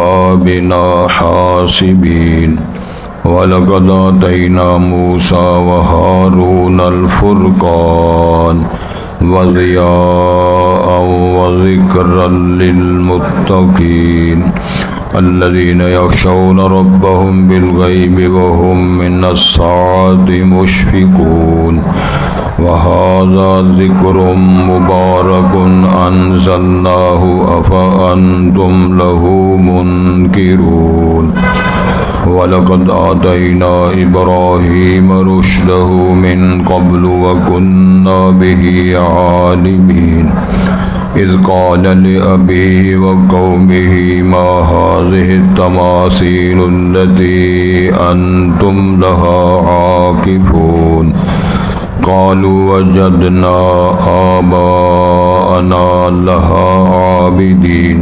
وكفى بنا حاسبين ولقد آتينا موسى وهارون الفرقان وضياء وذكرا للمتقين الذين يخشون ربهم بالغيب وهم من الساعة مشفقون وهذا ذكر مبارك أنزلناه أفأنتم له منكرون وَلَقَدْ آتَيْنَا إِبْرَاهِيمَ رُشْدَهُ مِنْ قَبْلُ وَكُنَّا بِهِ عَالِمِينَ إِذْ قَالَ لِأَبِيهِ وَقَوْمِهِ مَا هَذِهِ التَّمَاثِيلُ الَّتِي أَنْتُمْ لَهَا عَاكِفُونَ قَالُوا وَجَدْنَا آبَاءَنَا لَهَا عَابِدِينَ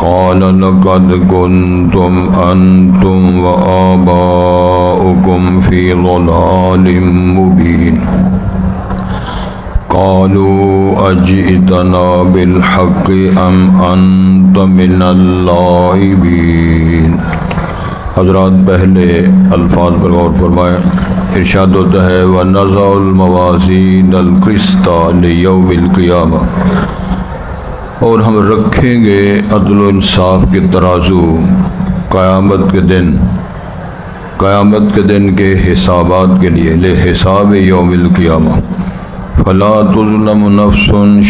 قال لقد كنتم أنتم وآباؤكم في ضلال مبين قالوا أجئتنا بالحق أم أنت من اللاعبين۔ حضرات پہلے الفاظ پر غور فرمائیں۔ ارشاد ہوتا ہے وَنَضَعُ الْمَوَازِينَ الْقِسْطَ لِيَوْمِ الْقِيَامَةِ، اور ہم رکھیں گے عدل و انصاف کے ترازو قیامت کے دن کے حسابات کے لیے لحساب یوم القیامہ۔ فلا تظلم نفس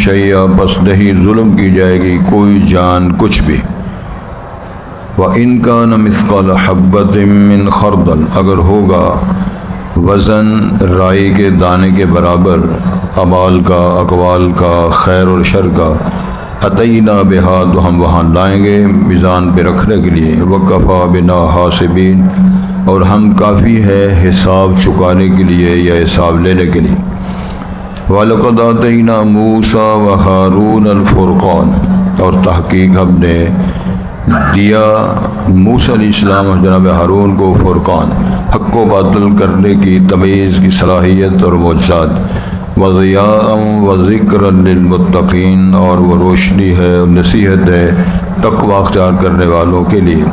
شیئا، پس نہیں ظلم کی جائے گی کوئی جان کچھ بھی۔ وَإِنْ كَانَ مِثْقَالَ حَبَّةٍ مِّنْ خَرْدَلٍ، اگر ہوگا وزن رائی کے دانے کے برابر اعمال کا، اقوال کا، خیر اور شر کا، اتینا بہا، تو ہم وہاں لائیں گے میزان پہ رکھنے کے لیے۔ وکفا بنا حاسبین، اور ہم کافی ہے حساب چکانے کے لیے یا حساب لینے کے لیے۔ وَلَقَدْ آتَيْنَا مُوسَىٰ وَهَارُونَ الْفُرْقَانَ، اور تحقیق ہم نے دیا موسیٰ علیہ السلام اور جناب ہارون کو فرقان، حق و باطل کرنے کی تمیز کی صلاحیت اور معجزات، وضیاء وذکرا للمتقین، اور وہ روشنی ہے اور نصیحت ہے تقوی اختیار کرنے والوں کے لیے۔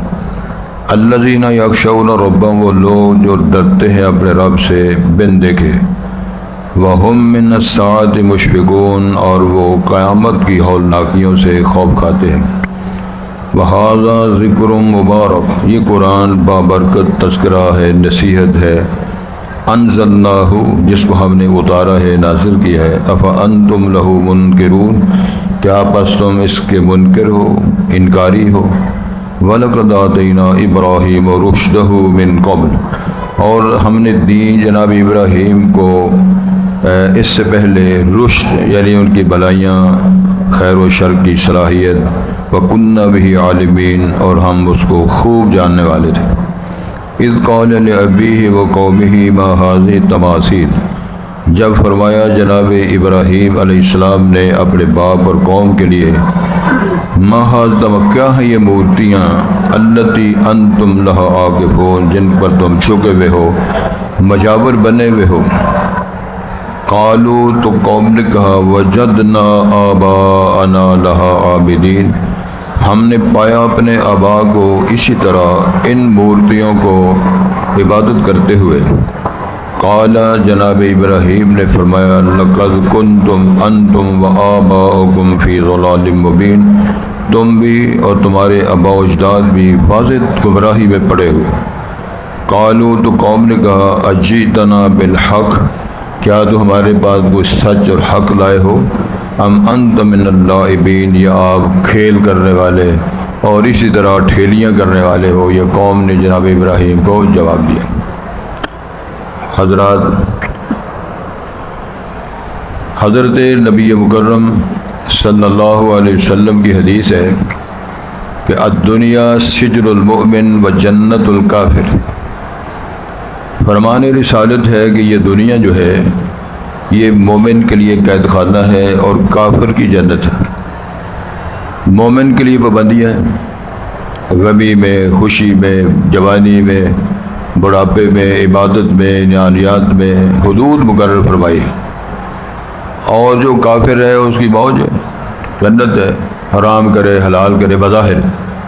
الذین یخشون ربهم، وہ لوگ جو ڈرتے ہیں اپنے رب سے بن دیکھے، وہم من الساعۃ مشفقون، اور وہ قیامت کی ہولناکیوں سے خوف کھاتے ہیں۔ وہذا ذکر مبارک، یہ قرآن بابرکت تذکرہ ہے، نصیحت ہے، انزلناہ، جس کو ہم نے اتارا ہے، نازل کیا ہے۔ افانتم لہ منکرون، کیا پس تم اس کے منکر ہو، انکاری ہو۔ وَلَقَدْ آتَيْنَا إِبْرَاهِيمَ رُشْدَهُ مِنْ قَبْلُ، اور ہم نے دی جناب ابراہیم کو اس سے پہلے رشد، یعنی ان کی بھلائیاں، خیر و شر کی صلاحیت، وَكُنَّا بِهِ عَالِمِينَ، اور ہم اس کو خوب جاننے والے تھے۔ اذ قال لأبیہ وقومہ ما هذه التماثیل، جب فرمایا جناب ابراہیم علیہ السلام نے اپنے باپ اور قوم کے لیے، ما هذه، کیا ہیں یہ مورتیاں، التی انتم لہا عاکفون، جن پر تم جھکے ہوئے ہو، مجاور بنے ہوئے ہو۔ قالوا، تو قوم نے کہا، وجدنا آباءنا لہا عابدین، ہم نے پایا اپنے آبا کو اسی طرح ان مورتیوں کو عبادت کرتے ہوئے۔ قال، جناب ابراہیم نے فرمایا، لقد کنتم انتم وآباؤکم فی ضلال مبین، تم بھی اور تمہارے آبا و اجداد بھی واضح گمراہی میں پڑے ہوئے۔ قالوا، تو قوم نے کہا، اجئتنا بالحق، کیا تو ہمارے پاس کوئی سچ اور حق لائے ہو، ام انت من اللاعبین، یا آپ کھیل کرنے والے اور اسی طرح ٹھیلیاں کرنے والے ہو۔ یہ قوم نے جناب ابراہیم کو جواب دیا۔ حضرت نبی مکرم صلی اللہ علیہ وسلم کی حدیث ہے کہ الدنیا سجن المؤمن و جنت الکافر، فرمان رسالت ہے کہ یہ دنیا جو ہے یہ مومن کے لیے قید خانہ ہے اور کافر کی جنت ہے۔ مومن کے لیے پابندیاں ہیں، غمی میں، خوشی میں، جوانی میں، بڑھاپے میں، عبادت میں، نیانیات میں حدود مقرر فرمائی ہے۔ اور جو کافر ہے اس کی موج ہے، جنت ہے، حرام کرے حلال کرے بظاہر،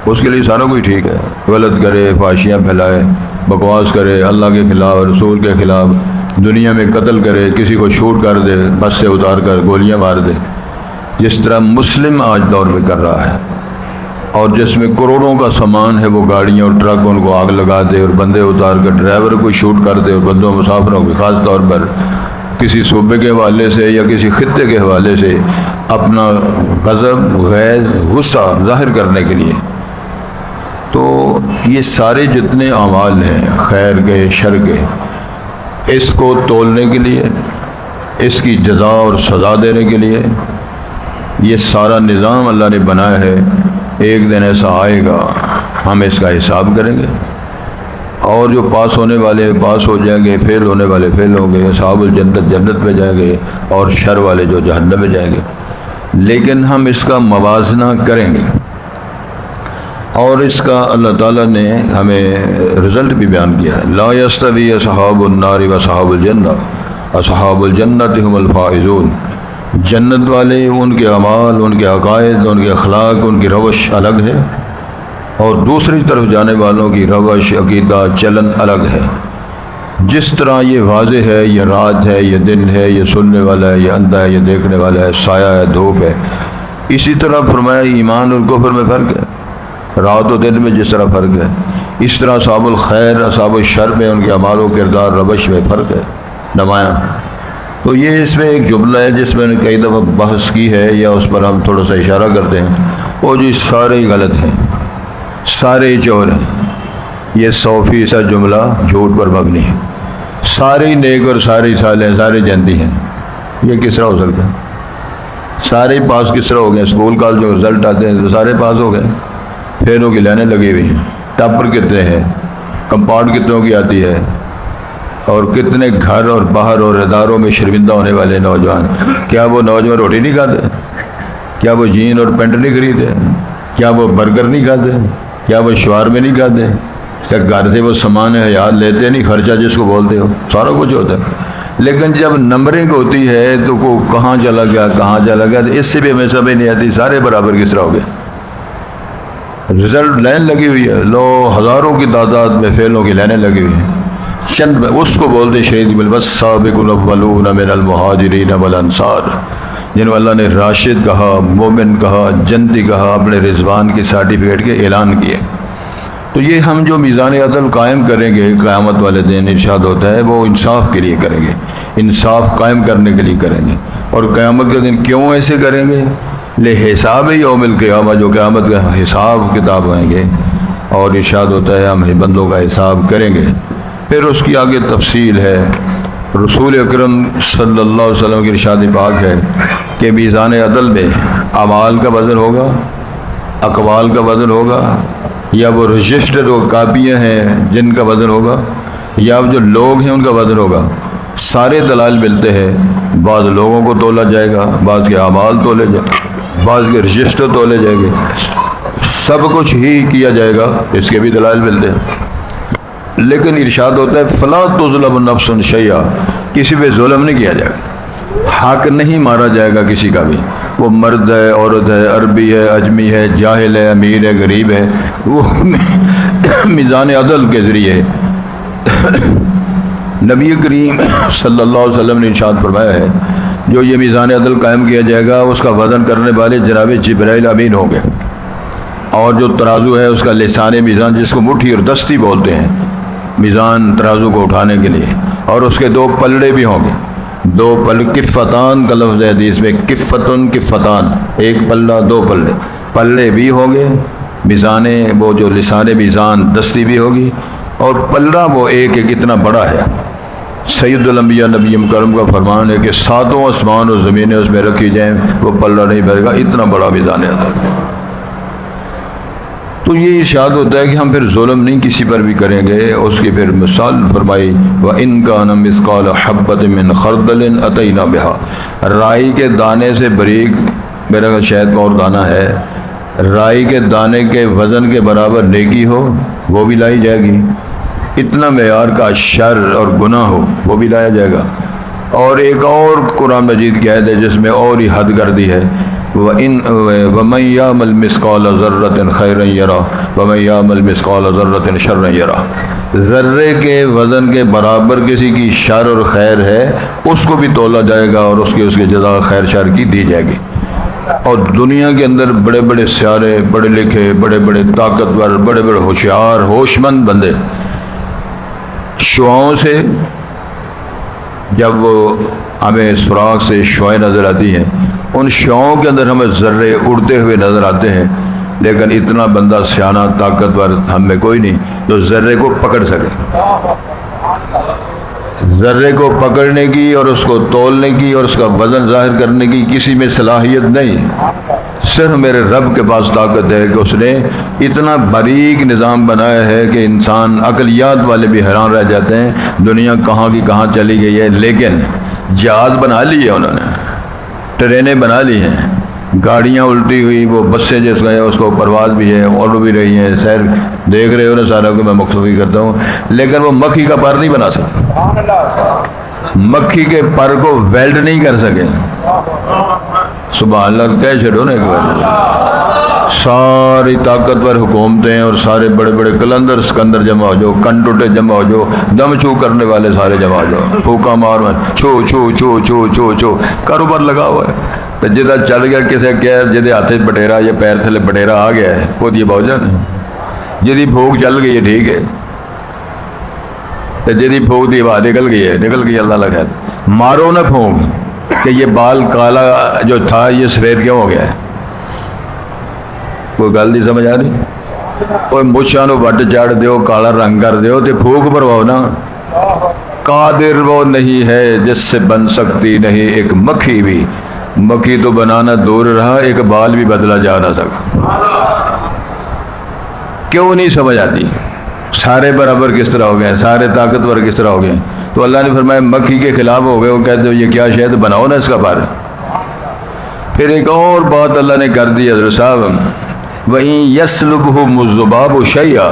اس کے لیے سارا کچھ ٹھیک ہے، غلط کرے، فحاشیاں پھیلائے، بکواس کرے اللہ کے خلاف، رسول کے خلاف، دنیا میں قتل کرے، کسی کو شوٹ کر دے، بس سے اتار کر گولیاں مار دے، جس طرح مسلم آج دور میں کر رہا ہے، اور جس میں کروڑوں کا سامان ہے، وہ گاڑیاں اور ٹرک ان کو آگ لگا دے اور بندے اتار کر ڈرائیور کو شوٹ کر دے، اور بندوں مسافروں کو خاص طور پر کسی صوبے کے حوالے سے یا کسی خطے کے حوالے سے اپنا غضب، غیظ، غصہ ظاہر کرنے کے لیے۔ تو یہ سارے جتنے اعمال ہیں خیر کے، شر کے، اس کو تولنے کے لیے، اس کی جزا اور سزا دینے کے لیے یہ سارا نظام اللہ نے بنایا ہے۔ ایک دن ایسا آئے گا ہم اس کا حساب کریں گے، اور جو پاس ہونے والے پاس ہو جائیں گے، فیل ہونے والے فیل ہوں گے، اصحاب الجنت جنت میں جائیں گے، اور شر والے جو جہنم میں جائیں گے۔ لیکن ہم اس کا موازنہ کریں گے، اور اس کا اللہ تعالیٰ نے ہمیں رزلٹ بھی بیان کیا ہے۔ لا یستوی اصحاب النار و اصحاب الجنہ، اصحاب الجنت هم الفائزون۔ جنت والے، ان کے اعمال، ان کے عقائد، ان کے اخلاق، ان کی روش الگ ہے، اور دوسری طرف جانے والوں کی روش، عقیدہ، چلن الگ ہے۔ جس طرح یہ واضح ہے، یہ رات ہے، یہ دن ہے، یہ سننے والا ہے، یہ اندھا ہے، یہ دیکھنے والا ہے، سایہ ہے، دھوپ ہے، اسی طرح فرمایا ایمان اور کفر میں فرق ہے، رات و دن میں جس طرح فرق ہے، اس طرح اصحاب الخیر، اصحاب الشر میں ان کے اعمال و کردار، روش میں فرق ہے نمایاں۔ تو یہ اس میں ایک جملہ ہے جس میں نے کئی دفعہ بحث کی ہے، یا اس پر ہم تھوڑا سا اشارہ کرتے ہیں، وہ جی سارے ہی غلط ہیں، سارے ہی چور ہیں۔ یہ 100% جملہ جھوٹ پر مبنی ہے۔ سارے ہی نیک اور سارے ہی صالح، سارے جنتی ہیں، یہ کس طرح ہو سکتا ہے؟ سارے ہی پاس کس طرح ہو گئے؟ اسکول کالج جو رزلٹ آتے ہیں تو سارے پاس ہو گئے، فیلوں کی لائنیں لگی ہوئی ہیں، ٹاپر کتنے ہیں، کمپاؤنڈ کتنوں کی آتی ہے، اور کتنے گھر اور باہر اور اداروں میں شرمندہ ہونے والے نوجوان۔ کیا وہ نوجوان روٹی نہیں کھاتے؟ کیا وہ جین اور پینٹ نہیں خریدتے؟ کیا وہ برگر نہیں کھاتے؟ کیا وہ شوارمے نہیں کھاتے؟ کیا گھر سے وہ سامان حیات لیتے نہیں؟ خرچہ جس کو بولتے ہو، سارا کچھ ہوتا ہے۔ لیکن جب نمبرنگ ہوتی ہے تو کو کہاں چلا گیا، کہاں چلا گیا، تو اس سے بھی ہمیں سمجھ نہیں آتی سارے برابر کس طرح ہو گئے۔ رزلٹ لائن لگی ہوئی ہے، لو ہزاروں کی تعداد میں فیلوں کی لائنیں لگی ہوئی ہیں، چند میں اس کو بولتے شہید والسابقون الاولون من المہاجرین والانصار، جن کو اللہ نے راشد کہا، مومن کہا، جنتی کہا، اپنے رضوان کی سرٹیفکیٹ کے اعلان کیے۔ تو یہ ہم جو میزان عدل قائم کریں گے قیامت والے دن، ارشاد ہوتا ہے وہ انصاف کے لیے کریں گے، انصاف قائم کرنے کے لیے کریں گے۔ اور قیامت کے دن کیوں ایسے کریں گے؟ لحساب یوم القیامہ، جو قیامت کا حساب کتاب ہوئیں گے، اور ارشاد ہوتا ہے ہم بندوں کا حساب کریں گے۔ پھر اس کی آگے تفصیل ہے، رسول اکرم صلی اللہ علیہ وسلم کی ارشاد پاک ہے کہ میزان عدل میں اعمال کا وزن ہوگا، اقوال کا وزن ہوگا، یا وہ رجسٹر و کاپیاں ہیں جن کا وزن ہوگا، یا جو لوگ ہیں ان کا وزن ہوگا۔ سارے دلائل ملتے ہیں، بعض لوگوں کو تولا جائے گا، بعض کے اعمال تولے جائیں گے، بعض کے رجسٹر تولے جائیں گے، سب کچھ ہی کیا جائے گا، اس کے بھی دلائل ملتے ہیں۔ لیکن ارشاد ہوتا ہے فلا تظلم نفس شیئا، کسی پہ ظلم نہیں کیا جائے گا، حق نہیں مارا جائے گا کسی کا بھی، وہ مرد ہے، عورت ہے، عربی ہے، اجمی ہے، جاہل ہے، امیر ہے، غریب ہے، وہ میزان عدل کے ذریعے نبی کریم صلی اللہ علیہ وسلم نے ارشاد فرمایا ہے جو یہ میزان عدل قائم کیا جائے گا اس کا وزن کرنے والے جناب جبرائیل امین ہوں گے، اور جو ترازو ہے اس کا لسان میزان، جس کو مٹھی اور دستی بولتے ہیں میزان ترازو کو اٹھانے کے لیے، اور اس کے 2 پلڑے بھی ہوں گے، 2 پلڑے، کفتان کا لفظ ہے حدیث میں، کفتن کفتان، 1 پلڑا 2 پلڑے، پلڑے بھی ہوں گے، میزان وہ جو لسان میزان دستی بھی ہوگی، اور پلڑا وہ ایک کتنا بڑا ہے۔ سید الانبیاء نبی مکرم کا فرمان ہے کہ 7 آسمان اور زمینیں اس میں رکھی جائیں وہ پلڑا نہیں بھرے گا، اتنا بڑا میزان عدل۔ تو یہ ارشاد ہوتا ہے کہ ہم پھر ظلم نہیں کسی پر بھی کریں گے۔ اس کی پھر مثال فرمائی وَإِن كَانَ مِثْقَالَ حَبَّةٍ مِّنْ خَرْدَلٍ أَتَيْنَا بِهَا، رائی کے دانے سے باریک، میرا شاید اور دانہ ہے، رائی کے دانے کے وزن کے برابر نیکی ہو وہ بھی لائی جائے گی، اتنا معیار کا شر اور گناہ ہو وہ بھی لایا جائے گا۔ اور ایک اور قرآن مجید کی آیت ہے جس میں اور ہی حد کر دی ہے وَمَن يَعْمَلْ مِثْقَالَ ذَرَّةٍ خَيْرًا يَرَهُ وَمَن يَعْمَلْ مِثْقَالَ ذَرَّةٍ شَرًّا يَرَهُ۔ ذرے کے وزن کے برابر کسی کی شر اور خیر ہے اس کو بھی تولا جائے گا اور اس کی جزا خیر شر کی دی جائے گی۔ اور دنیا کے اندر بڑے بڑے سیارے، پڑھے لکھے، بڑے بڑے طاقتور، بڑے بڑے ہوشیار، ہوش مند بندے شعاؤں سے جب وہ ہمیں سراغ سے شعائیں نظر آتی ہیں، ان شعاؤں کے اندر ہمیں ذرے اڑتے ہوئے نظر آتے ہیں، لیکن اتنا بندہ سیانہ طاقتور ہم میں کوئی نہیں جو ذرے کو پکڑ سکے۔ ذرے کو پکڑنے کی اور اس کو تولنے کی اور اس کا وزن ظاہر کرنے کی کسی میں صلاحیت نہیں، صرف میرے رب کے پاس طاقت ہے کہ اس نے اتنا باریک نظام بنایا ہے کہ انسان عقلیات والے بھی حیران رہ جاتے ہیں دنیا کہاں کی کہاں چلی گئی ہے۔ لیکن جہاز بنا لی ہے انہوں نے، ٹرینیں بنا لی ہیں، گاڑیاں الٹی ہوئی، وہ بسیں جس کا ہے اس کو پرواز بھی ہے، اڑ بھی رہی ہیں، سیر دیکھ رہے ہو نا سارا کو میں مختصر کرتا ہوں، لیکن وہ مکھی کا پر نہیں بنا سکتا، مکھی کے پر کو ویلڈ نہیں کر سکے۔ سبحان اللہ کہہ چھڑو نا ایک بار، ساری طاقتور حکومتیں اور سارے بڑے بڑے کلندر سکندر جمع ہو جاؤ، کنٹوٹے جمع ہو جاؤ، دم چھو کرنے والے سارے جمع ہو جاؤ، پھوکا مار چھو چھو چھو چھو چھو چھو، کاروبار لگا ہوا ہے۔ تو جدہ چل گیا کسے کیا جدے ہاتھ پٹیرا یا پیر تھلے پٹیرا آ گیا ہے وہ دی بہو جان، جدی بھوک چل گئی ہے ٹھیک ہے، تو جدی بھوک دی بات نکل گئی ہے، نکل گئی، اللہ لگا مارو نہ پھونک کہ یہ بال کالا جو تھا یہ سفید کیوں ہو گیا ہے۔ کوئی گل نہیں سمجھ آ رہی؟ کوئی مچھاں نو وٹ چڑھ دیو، کالا رنگ کر دیو تے پھونک پرواؤ نا۔ قادر وہ نہیں ہے جس سے بن سکتی نہیں ایک مکھی بھی، مکھی تو بنانا دور رہا ایک بال بھی بدلا جا نہ سکا۔ کیوں نہیں سمجھ آتی؟ سارے برابر کس طرح ہو گئے، سارے طاقتور کس طرح ہو گئے؟ تو اللہ نے فرمایا مکھی کے خلاف ہو گئے، وہ کہتے ہو یہ کیا شاید بناؤ نا اس کا پر۔ پھر ایک اور بات اللہ نے کر دی حضرت صاحب، وہیں یسلبہم الذباب شیئا،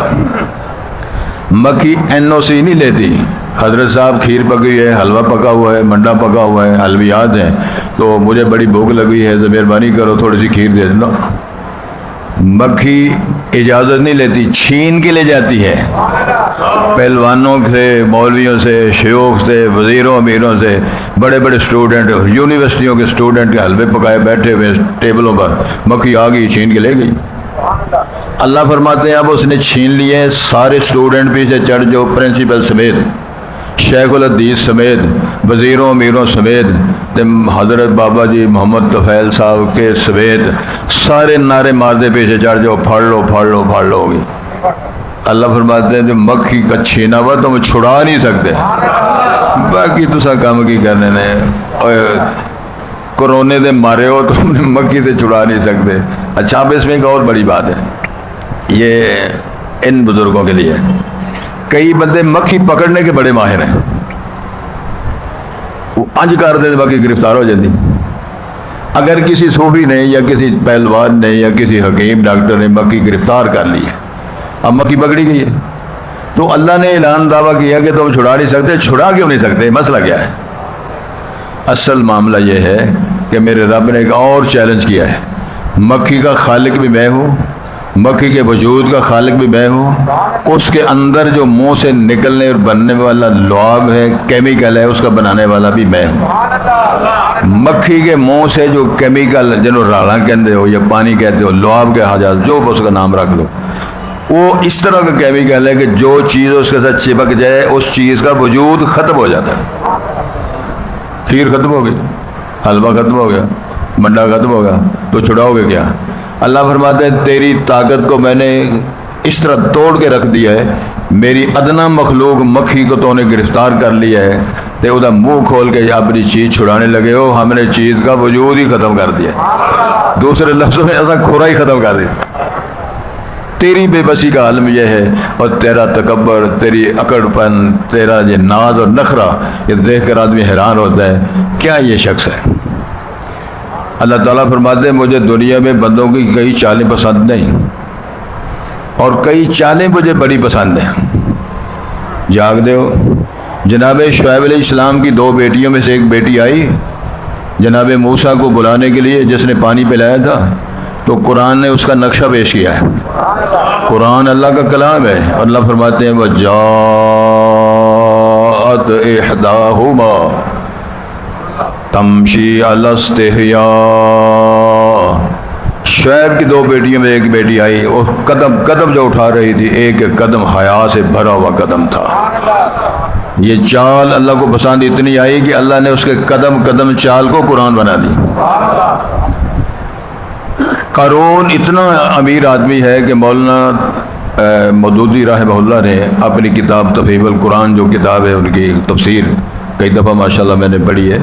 مکھی NOC نہیں لیتی۔ حضرت صاحب کھیر پکی ہے، حلوہ پکا ہوا ہے، منڈا پکا ہوا ہے، حلویات ہیں، تو مجھے بڑی بھوک لگی ہے تو مہربانی کرو تھوڑی سی کھیر دے دینا۔ مکھی اجازت نہیں لیتی، چھین کے لے جاتی ہے پہلوانوں سے، مولویوں سے، شیوخ سے، وزیروں امیروں سے، بڑے بڑے اسٹوڈنٹ، یونیورسٹیوں کے اسٹوڈنٹ کے حلوے پکائے بیٹھے ہوئے ٹیبلوں پر، مکھی آ گئی چھین کے لے گئی۔ اللہ فرماتے ہیں اب اس نے چھین لیے، سارے اسٹوڈنٹ پیچھے چڑھ جو پرنسپل سمیت، شیخ الحدیث سمیت، وزیروں امیروں سمیت، حضرت بابا جی محمد طفیل صاحب کے سمیت، سارے نعرے مارتے پیچھے چڑھ جاؤ، پھاڑ لو پھاڑ لو پھاڑ لو ہوگی۔ اللہ فرماتے ہیں جو مکھی کا چھینا ہوا تم چھڑا نہیں سکتے، باقی تسا کام کی کرنے نے کرونے دے مارے ہو تم نے مکھی سے چھڑا نہیں سکتے۔ اچھا اب اس میں ایک اور بڑی بات ہے، یہ ان بزرگوں کے لیے، کئی بندے مکھی پکڑنے کے بڑے ماہر ہیں، وہ انج کر دے باقی گرفتار ہو جاتی۔ اگر کسی صوفی نے یا کسی پہلوان نے یا کسی حکیم ڈاکٹر نے مکھی گرفتار کر لی ہے، اب مکھی پکڑی گئی ہے، تو اللہ نے اعلان دعویٰ کیا کہ تم چھڑا نہیں سکتے۔ چھڑا کیوں نہیں سکتے؟ مسئلہ کیا ہے؟ اصل معاملہ یہ ہے کہ میرے رب نے ایک اور چیلنج کیا ہے، مکھی کا خالق بھی میں ہوں، مکھی کے وجود کا خالق بھی میں ہوں، اس کے اندر جو منہ سے نکلنے اور بننے والا لعاب ہے، کیمیکل ہے، اس کا بنانے والا بھی میں ہوں۔ مکھی کے منہ سے جو کیمیکل جنہوں راڑا کہتے ہو یا پانی کہتے ہو، لعاب کے حاجات جو اس کا نام رکھ لو، وہ اس طرح کا کیمیکل ہے کہ جو چیز اس کے ساتھ چپک جائے اس چیز کا وجود ختم ہو جاتا ہے۔ کھیر ختم ہو گئی، حلوہ ختم ہو گیا، منڈا ختم ہو گیا، تو چھڑاؤ گے کیا؟ اللہ فرماتے ہیں تیری طاقت کو میں نے اس طرح توڑ کے رکھ دیا ہے، میری ادنا مخلوق مکھی کو تو نے گرفتار کر لیا ہے، تے وہ منہ کھول کے اپنی چیز چھڑانے لگے ہو، ہم نے چیز کا وجود ہی ختم کر دیا، دوسرے لفظوں میں ایسا کھورا ہی ختم کر دیا۔ تیری بے بسی کا عالم یہ ہے، اور تیرا تکبر، تیری اکڑ پن، تیرا یہ ناز اور نخرہ، یہ دیکھ کر آدمی حیران ہوتا ہے کیا یہ شخص ہے۔ اللہ تعالیٰ فرماتے ہیں مجھے دنیا میں بندوں کی کئی چالیں پسند نہیں، اور کئی چالیں مجھے بڑی پسند ہیں۔ جاگ دے ہو، جناب شعیب علیہ السلام کی 2 بیٹیوں میں سے ایک بیٹی آئی، جناب موسیٰ کو بلانے کے لیے جس نے پانی پلایا تھا، تو قرآن نے اس کا نقشہ پیش کیا ہے۔ قرآن اللہ کا کلام ہے، اور اللہ فرماتے ہیں وَجَاءَتْ إِحْدَاهُمَا تَمْشِي عَلَى اسْتِحْيَاءٍ۔ شعیب کی دو بیٹیوں میں ایک بیٹی آئی، اور قدم جو اٹھا رہی تھی، ایک قدم حیا سے بھرا ہوا قدم تھا۔ یہ چال اللہ کو پسند اتنی آئی کہ اللہ نے اس کے قدم چال کو قرآن بنا دی۔ قارون اتنا امیر آدمی ہے کہ مولانا مودودی رحمہ اللہ نے اپنی کتاب تفہیم القرآن، جو کتاب ہے ان کی تفسیر، کئی دفعہ ماشاءاللہ میں نے پڑھی ہے،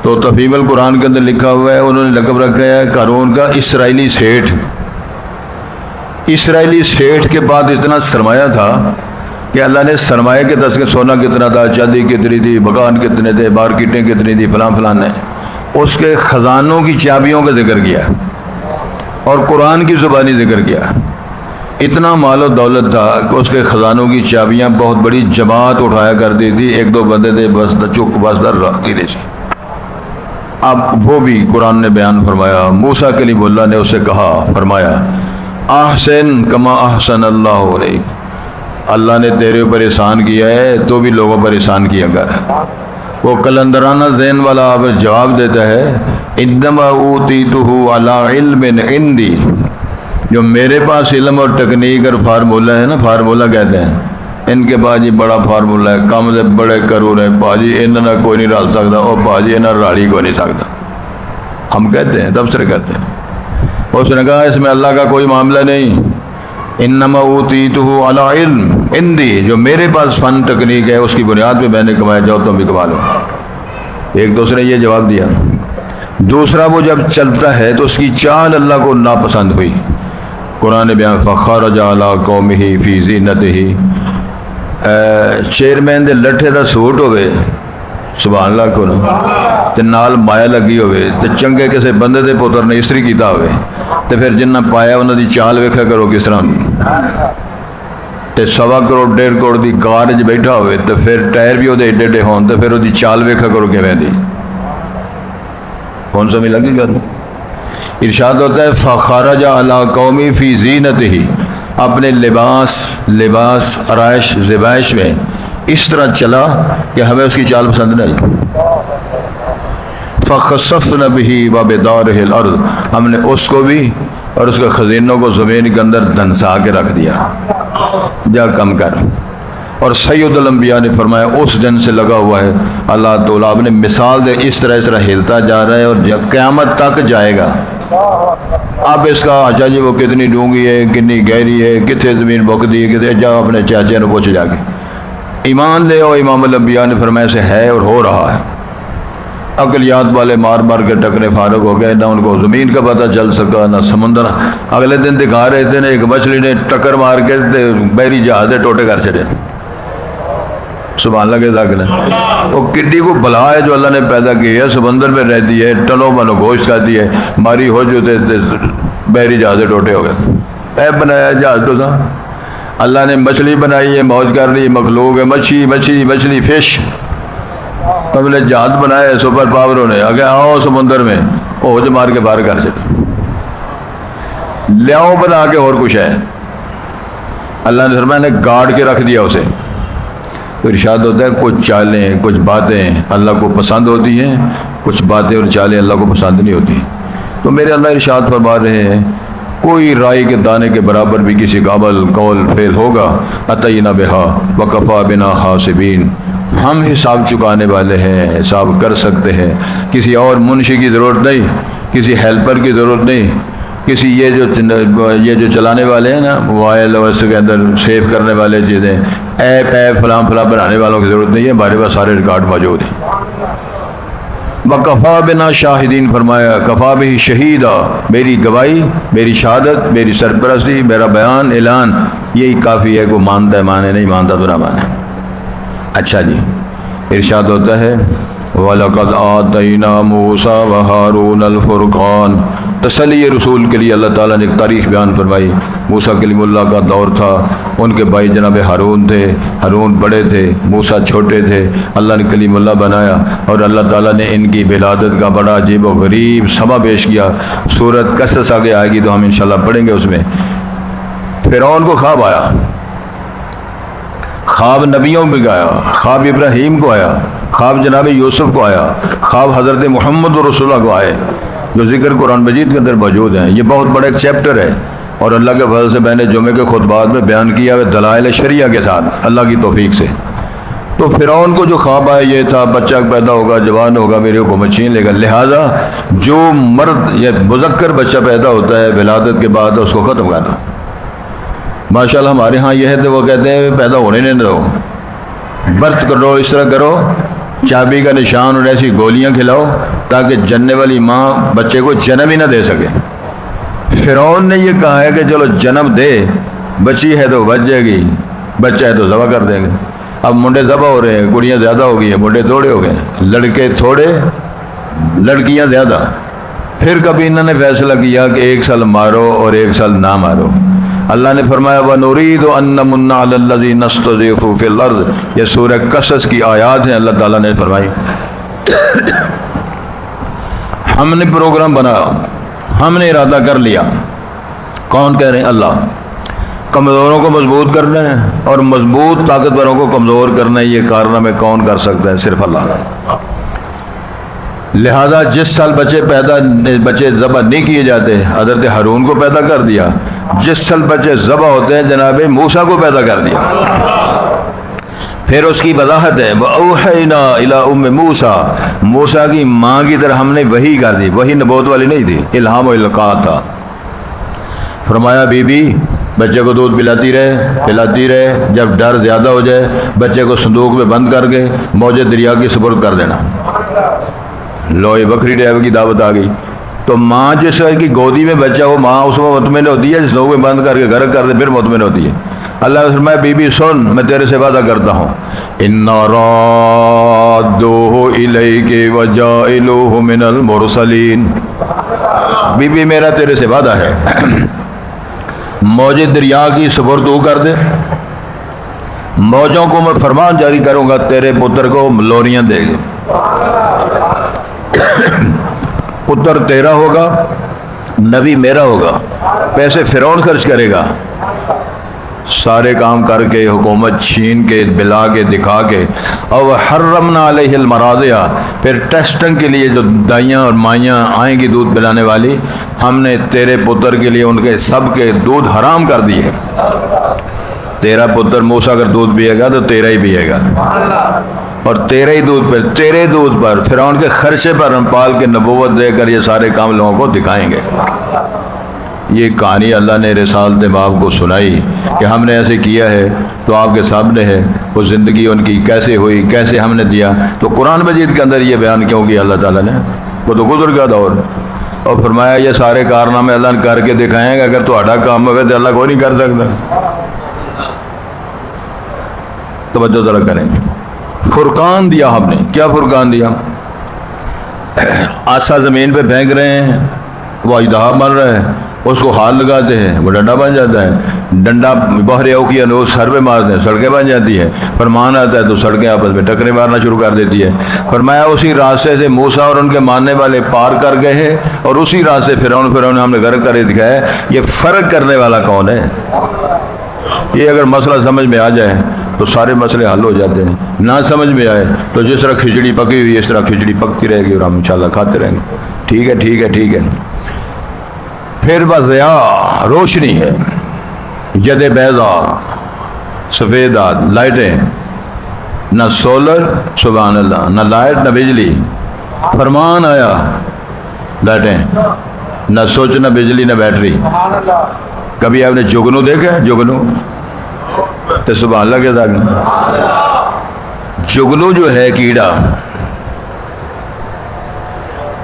تو تفہیم القرآن کے اندر لکھا ہوا ہے، انہوں نے لقب رکھا ہے قارون کا اسرائیلی سیٹھ۔ اسرائیلی سیٹھ کے بعد اتنا سرمایہ تھا کہ اللہ نے سرمایہ کے تذکرے، سونا کتنا تھا، چاندی کتنی تھی، مکان کتنے تھے، مارکیٹیں کتنی تھی، فلان نے اس کے خزانوں کی چابیوں کا ذکر کیا اور قرآن کی زبانی ذکر کیا۔ اتنا مال و دولت تھا کہ اس کے خزانوں کی چابیاں بہت بڑی جماعت اٹھایا کرتی تھی، ایک دو بندے تھے بس چک بس در رکھتی تھی۔ اب وہ بھی قرآن نے بیان فرمایا، موسیٰ کلیم اللہ نے اسے کہا، فرمایا احسن کما احسن اللہ علیک، اللہ نے تیرے اوپر احسان کیا ہے تو بھی لوگوں پر احسان کیا کر۔ وہ قلندرانہ ذہن والا آپ جواب دیتا ہے، انما اوتیتہ علی علم عندی، جو میرے پاس علم اور ٹیکنیک اور فارمولہ ہے نا، فارمولہ کہتے ہیں ان کے پاس بڑا فارمولہ ہے، کم سے بڑے کرور ہیں پاجی، انہوں کوئی نہیں رل سکتا، اور پاجی انہوں راڑی کو نہیں سکتا، ہم کہتے ہیں، تبصرے کہتے ہیں۔ اس نے کہا اس میں اللہ کا کوئی معاملہ نہیں، انما اوتیتہ علی علم عندی، جو میرے پاس فن ٹیکنیک ہے اس کی بنیاد پہ میں نے کمایا، جاؤ تم بھی کما لو۔ ایک دوسرے یہ جواب دیا۔ دوسرا، وہ جب چلتا ہے تو اس کی چال اللہ کو ناپسند ہوئی۔ قرآن بیان فخرج علی قومہ فی زینتہ، چیئرمین دے لٹھے دا سوٹ ہوئے، سبحان اللہ کو نا، تے نال مایا لگی ہوئے، تے چنگے کسے بندے دے پتر نے استری کیتا ہوئے، تے پھر جنہ پایا انہوں دی چال ویکھا کرو کس طرح ہوندی، تے 1.25 کروڑ 1.5 کروڑ دی کار وچ بیٹھا ہوئے، تے پھر ٹائر بھی اودے ایڈے ایڈے ہون، تے پھر اودی چال ویکھا کرو کیویں دی، کون سمجھ لگی گل؟ ارشاد ہوتا ہے فخرج علی قومی فی زینتہ، اپنے لباس آرائش زیبائش میں اس طرح چلا کہ ہمیں اس کی چال پسند نہیں آئی۔ فخسفنا بہ وبدارہ الارض، ہم نے اس کو بھی اور اس کے خزینوں کو زمین کے اندر دھنسا کے رکھ دیا، جا کم کر۔ اور سید الانبیاء نے فرمایا اس دن سے لگا ہوا ہے اللہ تعالیٰ، آپ نے مثال دے اس طرح ہلتا جا رہا ہے اور قیامت تک جائے گا۔ اب اس کا اچھا جی وہ کتنی ڈونگی ہے، کتنی گہری ہے، کتنے زمین بک دی ہے، کتنے، جا اپنے چاچے نے پوچھ جا کے ایمان لے، اور امام الانبیاء نے فرمایا سے ہے اور ہو رہا ہے۔ عقلیات والے مار کے ٹکرے فارغ ہو گئے، نہ ان کو زمین کا پتہ چل سکا نہ سمندر۔ اگلے دن دکھا رہے تھے نا، ایک مچھلی نے ٹکر مار کے بحری جہاز دے ٹوٹے کر چڑے، سبحان اللہ کے ذاکر ہے۔ وہ کڈی کو بلا ہے جو اللہ نے پیدا کی ہے، سمندر میں رہتی ہے، ٹنوں منو گوشت کھاتی ہے، ماری ہو جو بحری جہاز ٹوٹے ہو گئے۔ اے بنایا جہاز تو تھا اللہ نے، مچھلی بنائی ہے، موج کر رہی مخلوق ہے، مچھلی فش، ہم نے جہاز بنایا ہے سپر پاوروں نے، اگر آؤ سمندر میں ہوج مار کے باہر کر چلے، لیاؤ بنا کے اور کچھ ہے۔ اللہ نے فرمایا نے گاڑ کے رکھ دیا اسے۔ تو ارشاد ہوتا ہے کچھ چالیں کچھ باتیں اللہ کو پسند ہوتی ہیں، کچھ باتیں اور چالیں اللہ کو پسند نہیں ہوتی۔ تو میرے اللہ ارشاد فرما رہے ہیں کوئی رائی کے دانے کے برابر بھی کسی کا عمل قول فعل ہوگا، اتینا بہا وکفا بنا حاسبین، ہم حساب چکانے والے ہیں، حساب کر سکتے ہیں، کسی اور منشی کی ضرورت نہیں، کسی ہیلپر کی ضرورت نہیں، کسی یہ جو چلانے والے ہیں نا موبائل اور اس کے اندر سیو کرنے والے چیزیں ایپ فلاں بنانے والوں کی ضرورت نہیں ہے، ہمارے پاس سارے ریکارڈ موجود ہیں۔ وَكَفَى بِنَا شاہدین، فرمایا کفا بھی شہیدہ، میری گواہی، میری شہادت، میری سرپرستی، میرا بیان اعلان، یہی کافی ہے۔ کو مانتا ہے مانے، نہیں مانتا تو نہ مانے۔ اچھا جی، ارشاد ہوتا ہے وَلَقَدْ آتَيْنَا مُوسَى وَهَارُونَ الْفُرْقَانَ۔ تسلی رسول کے لیے اللہ تعالیٰ نے ایک تاریخ بیان فرمائی۔ موسیٰ کلیم اللہ کا دور تھا، ان کے بھائی جناب ہارون تھے، ہارون بڑے تھے، موسیٰ چھوٹے تھے، اللہ نے کلیم اللہ بنایا، اور اللہ تعالیٰ نے ان کی ولادت کا بڑا عجیب و غریب سما پیش کیا۔ سورۃ قصص آگے آئے گی تو ہم انشاءاللہ پڑھیں گے۔ اس میں فرعون کو خواب آیا، خواب نبیوں پہ گیا، خواب ابراہیم کو آیا، خواب جناب یوسف کو آیا، خواب حضرت محمد رسول اللہ کو آئے، جو ذکر قرآن مجید کے اندر موجود ہیں۔ یہ بہت بڑا ایک چیپٹر ہے، اور اللہ کے فضل سے میں نے جمعے کے خطبات میں بیان کیا ہے دلائل شریعہ کے ساتھ اللہ کی توفیق سے۔ تو فرعون کو جو خواب آیا یہ تھا، بچہ پیدا ہوگا، جوان ہوگا، میری حکومت چھین لے گا، لہٰذا جو مرد یا مذکر بچہ پیدا ہوتا ہے ولادت کے بعد اس کو ختم کرنا۔ ماشاءاللہ ہمارے ہاں یہ ہے تو وہ کہتے ہیں پیدا ہونے نہیں دو، برتھ کرو، اس طرح کرو، چابی کا نشان اور ایسی گولیاں کھلاؤ تاکہ جننے والی ماں بچے کو جنم ہی نہ دے سکے۔ فرعون نے یہ کہا ہے کہ چلو جنم دے، بچی ہے تو بچ جائے گی، بچہ ہے تو ذبح کر دیں گے۔ اب منڈے ذبح ہو رہے ہیں، کڑیاں زیادہ ہو گئی ہیں، منڈے تھوڑے ہو گئے، لڑکے تھوڑے لڑکیاں زیادہ۔ پھر کبھی انہوں نے فیصلہ کیا کہ 1 سال مارو اور 1 سال نہ مارو۔ اللہ نے فرمایا وَنُرِيدُ أَن نَّمُنَّ عَلَى الَّذِينَ اسْتُضْعِفُوا فِي الْأَرْضِ۔ یہ سورہ قصص کی آیات ہیں، اللہ تعالیٰ نے فرمائی ہم نے پروگرام بنایا، ہم نے ارادہ کر لیا۔ کون کہہ رہے ہیں؟ اللہ۔ کمزوروں کو مضبوط کرنا ہے اور مضبوط طاقتوروں کو کمزور کرنا ہے، یہ کارنامے کون کر سکتا ہے؟ صرف اللہ۔ لہذا جس سال بچے ذبح نہیں کیے جاتے، حضرت ہارون کو پیدا کر دیا۔ جس سال بچے ذبح ہوتے ہیں جناب موسیٰ کو پیدا کر دیا۔ پھر اس کی وضاحت ہے وَأَوْحَيْنَا إِلَىٰ أُمِّ مُوسَىٰ، موسیٰ کی ماں کی طرح ہم نے وحی کر دی۔ وحی نبوت والی نہیں تھی، الہام و القاء تھا۔ فرمایا بی بی بچے کو دودھ پلاتی رہے، جب ڈر زیادہ ہو جائے بچے کو صندوق میں بند کر کے موج دریا کی سپرد کر دینا۔ لو یہ بکری ڈرائیور کی دعوت آ گئی۔ تو ماں جس کی گودی میں بچہ ہو، ماں اس میں مطمئن ہوتی ہے، صندوق میں بند کر کے غرق کر دے پھر مطمئن ہوتی ہے۔ اللہ نے فرمایا بی بی سن، میں تیرے سے وعدہ کرتا ہوں اِنَّا رَادُّوهُ إِلَيْكِ وَجَاعِلُوهُ مِنَ الْمُرْسَلِينَ۔ بی بی میرا تیرے سے وعدہ ہے، موج دریا کی سپرد تو کر دے، موجوں کو میں فرمان جاری کروں گا، تیرے پتر کو لوریاں دے گے، پتر تیرا ہوگا، نبی میرا ہوگا، پیسے فرعون خرچ کرے گا، سارے کام کر کے حکومت چھین کے بلا کے دکھا کے، اور حرمنا علیہ المراضع، پھر ٹیسٹنگ کے لیے جو دائیاں اور مائیاں آئیں گی دودھ پلانے والی، ہم نے تیرے پتر کے لیے ان کے سب کے دودھ حرام کر دیے۔ تیرا پتر موسیٰ اگر دودھ پیے گا تو تیرا ہی پیے گا، اور تیرے ہی دودھ پر، تیرے دودھ پر، فرعون کے خرچے پر ہم پال کے نبوت دے کر یہ سارے کام لوگوں کو دکھائیں گے۔ یہ کہانی اللہ نے رسالت باب کو سنائی کہ ہم نے ایسے کیا ہے، تو آپ کے سامنے ہے وہ زندگی ان کی کیسے ہوئی، کیسے ہم نے دیا۔ تو قرآن مجید کے اندر یہ بیان کیوں کیا اللہ تعالیٰ نے؟ وہ تو گزر گیا دور، اور فرمایا یہ سارے کارنامے اللہ نے کر کے دکھائیں گے، اگر تو ہٹا کام ہوگا تو اللہ کوئی نہیں کر سکتا۔ توجہ ذرا کریں، فرقان دیا ہم نے۔ کیا فرقان دیا؟ آسا زمین پہ پھینک رہے ہیں، وہ اژدہا بن رہا ہے، اس کو ہاتھ لگاتے ہیں وہ ڈنڈا بن جاتا ہے، ڈنڈا بہرے ہو کیا وہ سر پہ مارتے ہیں، سڑکیں بن جاتی ہے، فرمان آتا ہے تو سڑکیں آپس میں ٹکرے مارنا شروع کر دیتی ہے۔ فرمایا اسی راستے سے موسیٰ اور ان کے ماننے والے پار کر گئے ہیں، اور اسی راستے فرعون ہم نے غرق کر دکھایا ہے۔ یہ فرق کرنے والا کون ہے؟ یہ اگر مسئلہ سمجھ میں آ جائے تو سارے مسئلے حل ہو جاتے ہیں، نہ سمجھ میں آئے تو جس طرح کھچڑی پکی ہوئی اس طرح کھچڑی پکتی رہے گی اور ہم انشاءاللہ کھاتے رہیں گے۔ ٹھیک ہے ٹھیک ہے ٹھیک ہے۔ پھر ضیاء، روشنی ہے، ید بیضا، سفیدات، لائٹیں، نہ سولر، سبحان اللہ، نہ لائٹ نہ بجلی، فرمان آیا، لائٹیں، نہ سوچ نہ بجلی نہ بیٹری۔ کبھی آپ نے جگنو دیکھا ہے؟ جگنو تو سبحان اللہ کے ساتھ، جگنو جو ہے کیڑا،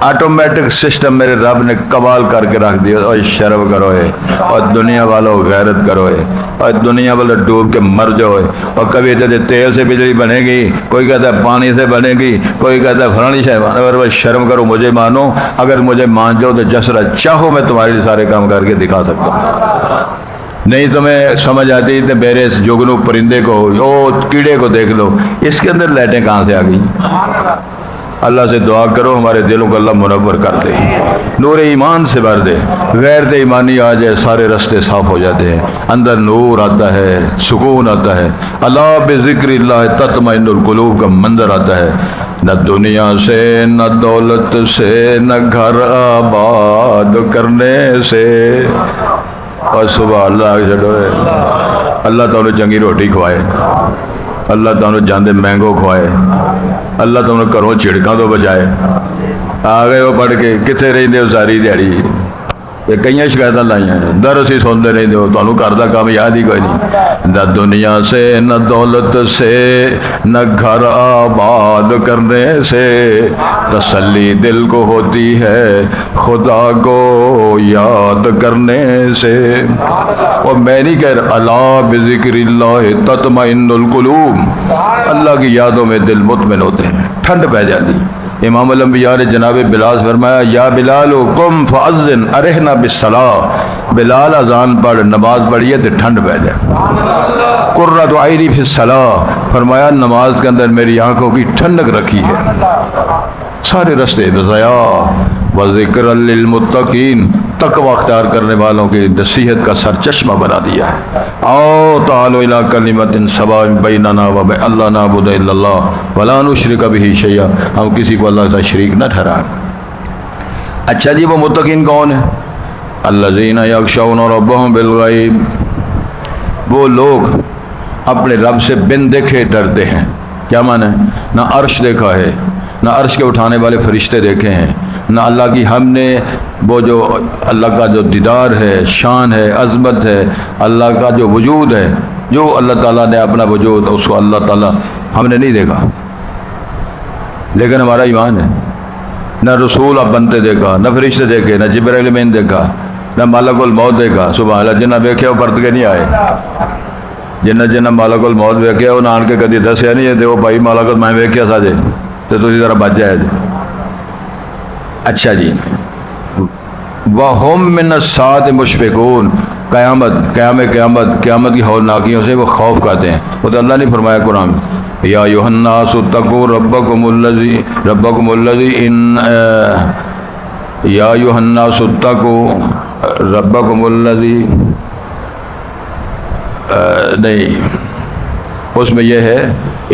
آٹومیٹک سسٹم میرے رب نے کمال کر کے رکھ دیا. اور شرم کرو ہے اور دنیا والوں غیرت کرو ہے اور دنیا والوں ڈوب کے مر جاؤ ہے. اور کبھی کہتے تیل سے بجلی بنے گی, کوئی کہتا ہے پانی سے بنے گی, کوئی کہتا ہے فلانی شے. اگر شرم کرو, مجھے مانو. اگر مجھے مان جاؤ تو جسرا چاہو میں تمہارے لیے سارے کام کر کے دکھا سکتا ہوں. نہیں تمہیں سمجھ آتی تو میرے اس جگنو پرندے کو, کیڑے کو دیکھ لو, اس کے اندر لائٹیں کہاں سے آ گئی. اللہ سے دعا کرو ہمارے دلوں کو اللہ منور کر دے, نور ایمان سے بھر دے. غیرت ایمانی آ جائے سارے راستے صاف ہو جاتے ہیں, اندر نور آتا ہے, سکون آتا ہے. اللہ بذکر اللہ تطمئن القلوب کا منظر آتا ہے. نہ دنیا سے نہ دولت سے نہ گھر آباد کرنے سے. اور صبح اللہ چڑھو, اللہ تعالیٰ چنگی روٹی کھوائے, اللہ تعالیٰ جاندے مینگو کھوائے, اللہ تعالیٰ گھروں چھڑکاں تو بچائے. آ گئے وہ پڑھ کے کتنے رہتے ہو ساری دیہڑی, یہ کئی شکایت لائی ہیں, درس ہی سنتے رہتے ہو, تمہیں گھر کا کام یاد ہی کوئی نہیں. نہ دنیا سے نہ دولت سے نہ گھر آباد کرنے سے تسلی دل کو ہوتی ہے خدا کو یاد کرنے سے. اور میں نہیں کہہ رہا, اللہ بذکر اللہ تطمئن القلوب, اللہ کی یادوں میں دل مطمئن ہوتے ہیں, ٹھنڈ پہ جاتی. امام الانبیاء نے جناب بلال سے فرمایا, یا بلال قم فاذن ارحنا بالصلاۃ. بلال اذان پڑھ, نماز پڑھیے تو ٹھنڈ پہ جائے. قرۃ عینی فی الصلاۃ, فرمایا نماز کے اندر میری آنکھوں کی ٹھنڈک رکھی ہے. سارے راستے ضیاء و ذکر للمتقین, تقوی اختیار کرنے والوں کی نصیحت کا سرچشمہ بنا دیا ہے. آؤ تعالوا الی کلمۃ سواء بیننا و بین اللہ نعبد الا اللہ ولا نشرک بہ شیئا, ہم کسی کو اللہ کا شریک نہ ٹھہرائیں. اچھا جی, وہ متقین کون ہیں؟ الذین یخشون ربهم بالغیب, وہ لوگ اپنے رب سے بن دیکھے ڈرتے ہیں. کیا معنی ہے؟ نہ عرش دیکھا ہے, نہ عرش کے اٹھانے والے فرشتے دیکھے ہیں, نہ اللہ کی ہم نے وہ جو اللہ کا جو دیدار ہے, شان ہے, عظمت ہے, اللہ کا جو وجود ہے, جو اللہ تعالیٰ نے اپنا وجود, اس کو اللہ تعالیٰ ہم نے نہیں دیکھا, لیکن ہمارا ایمان ہے. نہ رسول اب بنتے دیکھا, نہ فرشتے دیکھے, نہ جبرائیل امین دیکھا, نہ ملک الموت دیکھا. سبحان اللہ, جنہ دیکھے وہ پرت کے نہیں آئے. جنہ ملک الموت دیکھے وہ نان کے کدی دسیا نہیں ہے, وہ بھائی ملک میں ویکھیا سا جے تو تھی ذرا بچ جائے جی. اچھا جی, وَهُمْ مِنَ السَّاعَةِ مُشْفِقُونَ, قیامت کی ہولناکیوں سے وہ خوف کرتے ہیں. وہ تو اللہ نے فرمایا قرآن میں, یا ایھا الناس اتقوا ربکم الذی یا ایھا الناس اتقوا ربکم الذی, نہیں, اس میں یہ ہے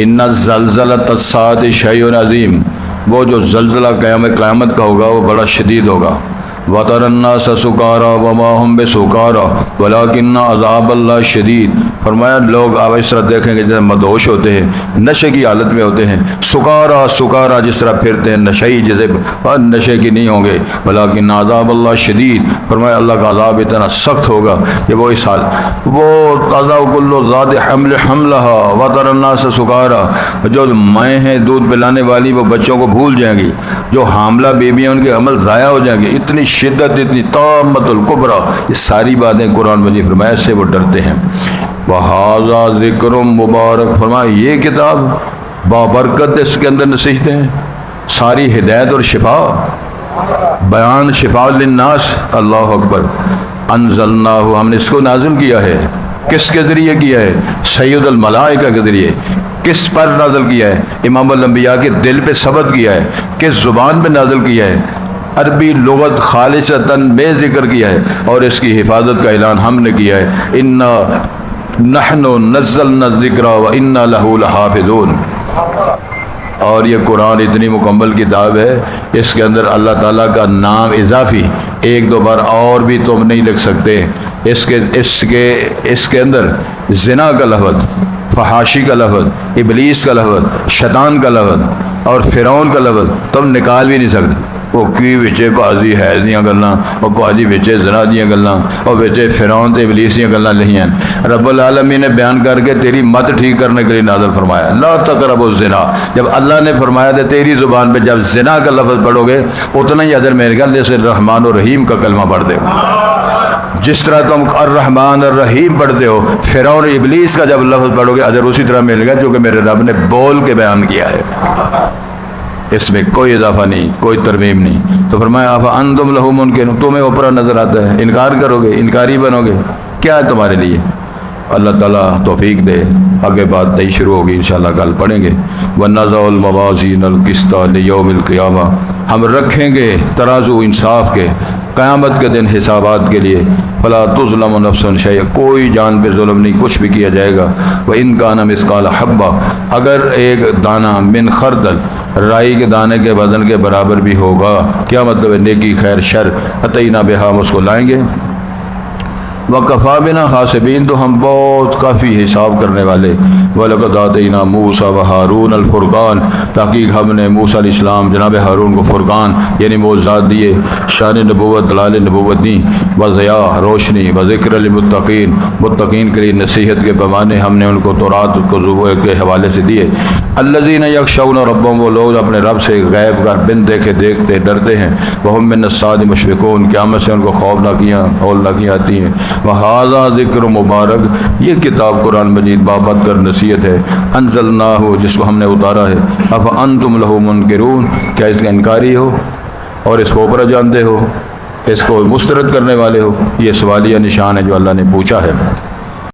ان زلزلۃ الساعۃ شیء عظیم, وہ جو زلزلہ قیامت کا ہوگا وہ بڑا شدید ہوگا. وَتَرَى النَّاسَ سُكَارَىٰ وَمَا هُمْ بِسُكَارَىٰ وَلَٰكِنَّ عَذَابَ اللَّهِ شَدِيدٌ. فرمایا لوگ اب اس طرح دیکھیں گے جیسے مدہوش ہوتے ہیں, نشے کی حالت میں ہوتے ہیں. سکارا جس طرح پھرتے ہیں, نشئی جیسے نشے کی نہیں ہوں گے. وَلَٰكِنَّ عَذَابَ اللَّهِ شَدِيدٌ, فرمایا اللہ کا عذاب اتنا سخت ہوگا کہ وہ اس حال, وہ تَضَعُ كُلُّ ذَاتِ حَمْلٍ حَمْلَهَا وَتَرَى النَّاسَ سُكَارَىٰ, جو مائیں ہیں دودھ پلانے والی وہ بچوں کو بھول جائیں گی, جو حاملہ بیبیاں ان کے عمل ضائع ہو جائیں گے. اتنی شدت, اتنی طامت الکبریٰ, یہ ساری باتیں قرآن مجید فرمایا سے وہ ڈرتے ہیں. وَهَذَا ذِكْرٌ مُبَارَک, فرمایا یہ کتاب بابرکت, اس کے اندر نصیحتیں, ساری ہدایت اور شفا, بیان شفاء للناس. اللہ اکبر. انزلناہ, ہم نے اس کو نازل کیا ہے. کس کے ذریعے کیا ہے؟ سید الملائکہ کے ذریعے. کس پر نازل کیا ہے؟ امام الانبیاء کے دل پہ ثبت کیا ہے. کس زبان پہ نازل کیا ہے؟ عربی لغت خالصتاً میں ذکر کیا ہے, اور اس کی حفاظت کا اعلان ہم نے کیا ہے. انا نحن نزلنا الذکر وانا لہ لحافظون. اور یہ قرآن اتنی مکمل کتاب ہے, اس کے اندر اللہ تعالیٰ کا نام اضافی ایک دو بار اور بھی تم نہیں لکھ سکتے. اس کے اندر زنا کا لفظ, فحاشی کا لفظ, ابلیس کا لفظ, شیطان کا لفظ اور فرعون کا لفظ تم نکال بھی نہیں سکتے. وہ کی وچے بازی حیض دیاں گلاں، وہ بازی وچے زنا دیاں گلاں، اور وچے فرعون تے ابلیس دیاں گلاں لکھیاں۔ رب العالمین نے بیان کر کے تیری مت ٹھیک کرنے کے لیے نازل فرمایا، لا تقربوا الزنا۔ جب اللہ نے فرمایا تو تیری زبان پہ جب زنا کا لفظ پڑھو گے اتنا ہی اجر میرے خیال جیسے رحمان و رحیم کا کلمہ پڑھ دے گا۔ جس طرح تم الرحمن الرحیم پڑھتے ہو، فرعون ابلیس کا جب لفظ پڑھو گے اجر اسی طرح ملے گا جو کہ میرے رب نے بول کے بیان کیا ہے، اس میں کوئی اضافہ نہیں، کوئی ترمیم نہیں۔ تو فرمایا افانتم لہ منکرون، تمہیں اوپر نظر آتا ہے، انکار کرو گے، انکاری بنو گے، کیا ہے تمہارے لیے؟ اللہ تعالیٰ توفیق دے، آگے بات نئی شروع ہوگی انشاءاللہ، کل پڑھیں گے۔ وَنَضَعُ الْمَوَازِينَ الْقِسْطَ لِيَوْمِ الْقِيَامَةِ، ہم رکھیں گے ترازو انصاف کے قیامت کے دن حسابات کے لیے۔ فَلَا تُظْلَمُ نَفْسٌ شَيْئًا، کوئی جان پہ ظلم نہیں، کچھ بھی کیا جائے گا۔ وَإِنْ كَانَ مِثْقَالَ حَبَّةٍ، اگر ایک دانہ من خردل، رائی کے دانے کے وزن کے برابر بھی ہوگا، کیا مطلب ہے؟ نیکی خیر شر، أَتَيْنَا بِهَا، ہم اس کو لائیں گے۔ وَكَفَىٰ بِنَا حَاسِبِينَ، تو ہم بہت کافی حساب کرنے والے۔ وَلَقَدْ آتَيْنَا مُوسَىٰ وَهَارُونَ الْفُرْقَانَ، تحقیق ہم نے موسیٰ علیہ السلام جناب ہارون کو فرقان یعنی معجزات دیے، شان نبوت دلال نبوت دی، وضیاء روشنی، وذکر للمتقین، متقین کے لیے نصیحت کے پیمانے ہم نے ان کو تورات کو زبور کے حوالے سے دیے۔ الذین یخشون ربهم، وہ لوگ اپنے رب سے غیب کا بن دیکھے دیکھتے ڈرتے ہیں۔ وہم من الصاد مشفقون، قیامت سے ان کو خوف ناکیاں ہولناکیاں آتی ہیں۔ وہذا ذکر مبارک، یہ کتاب قرآن مجید بابت کر نصیحت ہے، انزلناہ، جس کو ہم نے اتارا ہے۔ افانتم لہ منکرون، کیا اس کا انکاری ہو اور اس کو اوپر جانتے ہو، اس کو مسترد کرنے والے ہو؟ یہ سوالیہ نشان ہے جو اللہ نے پوچھا ہے۔